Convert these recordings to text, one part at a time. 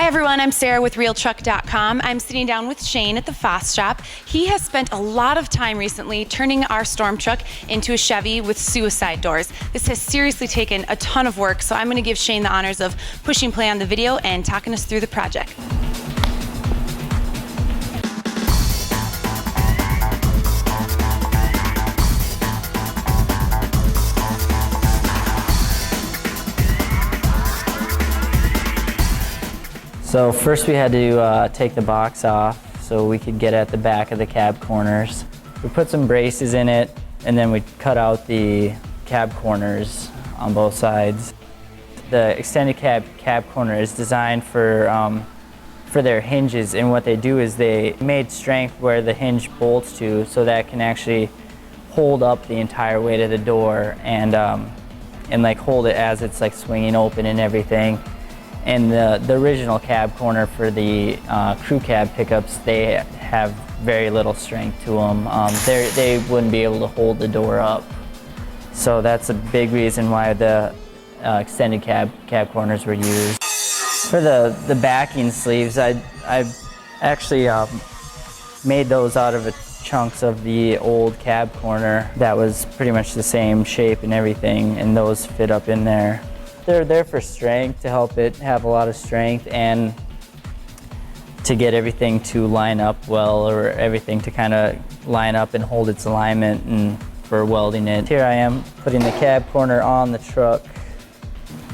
Hi everyone, I'm Sarah with RealTruck.com. I'm sitting down with Shane at the Foss Shop. He has spent a lot of time recently turning our storm truck into a Chevy with suicide doors. This has seriously taken a ton of work, so I'm going to give Shane the honors of pushing play on the video and talking us through the project. So first we had to take the box off so we could get at the back of the cab corners. We put some braces in it, and then we cut out the cab corners on both sides. The extended cab corner is designed for their hinges, and what they do is they made strength where the hinge bolts to, so that can actually hold up the entire weight of the door and like hold it as it's like swinging open and everything. And the original cab corner for the crew cab pickups, they have very little strength to them. They wouldn't be able to hold the door up. So that's a big reason why the extended cab corners were used. For the backing sleeves, I actually made those out of chunks of the old cab corner that was pretty much the same shape and everything, and those fit up in there. They're there for strength, to help it have a lot of strength and to get everything to line up well, or everything to kind of line up and hold its alignment and for welding it. Here I am putting the cab corner on the truck,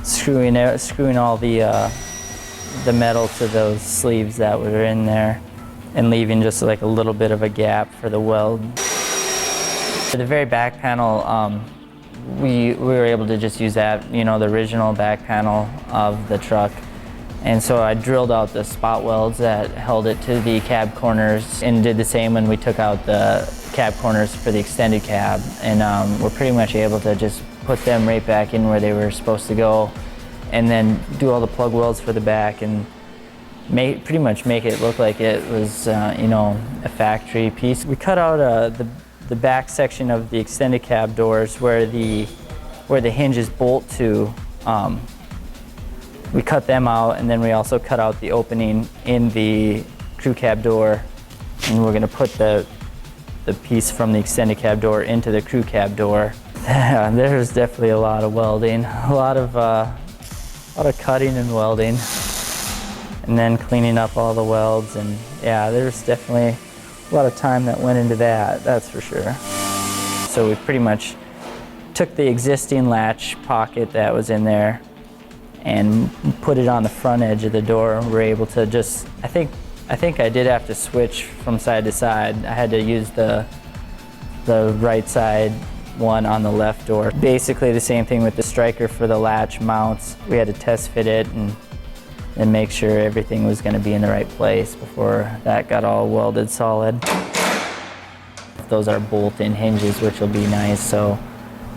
screwing all the metal to those sleeves that were in there and leaving just like a little bit of a gap for the weld. For the very back panel, we were able to just use that, the original back panel of the truck. And so I drilled out the spot welds that held it to the cab corners, and did the same when we took out the cab corners for the extended cab. And we're pretty much able to just put them right back in where they were supposed to go, and then do all the plug welds for the back and pretty much make it look like it was a factory piece. We cut out the back section of the extended cab doors where the hinges bolt to. We cut them out, and then we also cut out the opening in the crew cab door, and we're going to put the piece from the extended cab door into the crew cab door. There's definitely a lot of welding, a lot of cutting and welding, and then cleaning up all the welds. And yeah, there's definitely a lot of time that went into that, that's for sure. So we pretty much took the existing latch pocket that was in there and put it on the front edge of the door. We're able to just, I think I did have to switch from side to side. I had to use the right side one on the left door. Basically the same thing with the striker for the latch mounts. We had to test fit it and make sure everything was going to be in the right place before that got all welded solid. Those are bolt-in hinges, which will be nice, so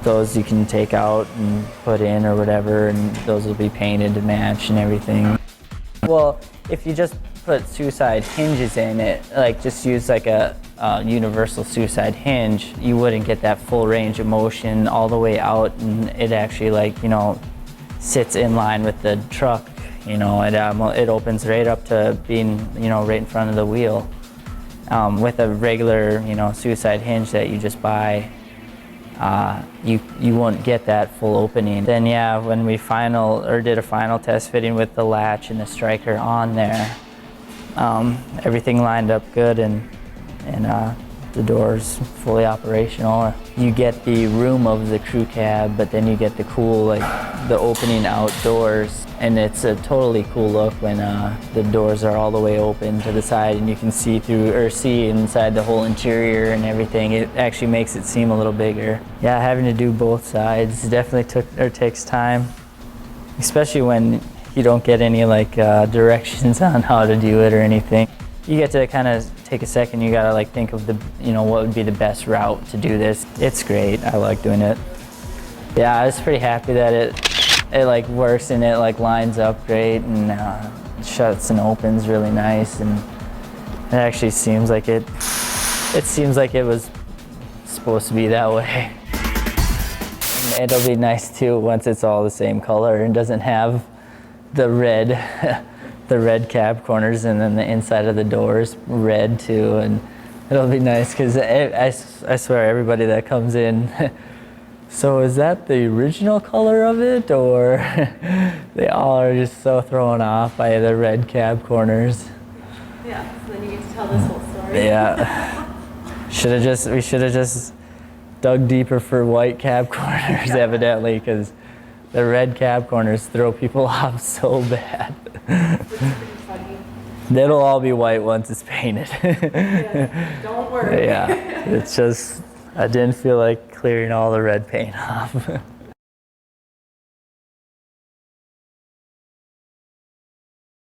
those you can take out and put in or whatever, and those will be painted to match and everything. Well, if you just put suicide hinges in it, like just use like a universal suicide hinge, you wouldn't get that full range of motion all the way out, and it actually sits in line with the truck. It opens right up to being, right in front of the wheel. With a regular, suicide hinge that you just buy, you won't get that full opening. Then yeah, when we did a final test fitting with the latch and the striker on there, everything lined up good, and the door's fully operational. You get the room of the crew cab, but then you get the cool, the opening outdoors, and it's a totally cool look when the doors are all the way open to the side and you can see inside the whole interior and everything. It actually makes it seem a little bigger. Yeah, having to do both sides definitely takes time, especially when you don't get any directions on how to do it or anything. You get to kind of take a second, you gotta think of what would be the best route to do this. It's great, I like doing it. Yeah, I was pretty happy that it works and it lines up great and shuts and opens really nice, and it actually seems like it was supposed to be that way. And it'll be nice too once it's all the same color and doesn't have the red the red cab corners, and then the inside of the doors red too, and it'll be nice because I swear everybody that comes in, so is that the original color of it, or they all are just so thrown off by the red cab corners. Yeah, so then you get to tell this whole story. Yeah. We should have just dug deeper for white cab corners, evidently, because the red cab corners throw people off so bad. It's pretty funny. It'll all be white once it's painted. Yes, don't worry. Yeah, it's just, I didn't feel like clearing all the red paint off.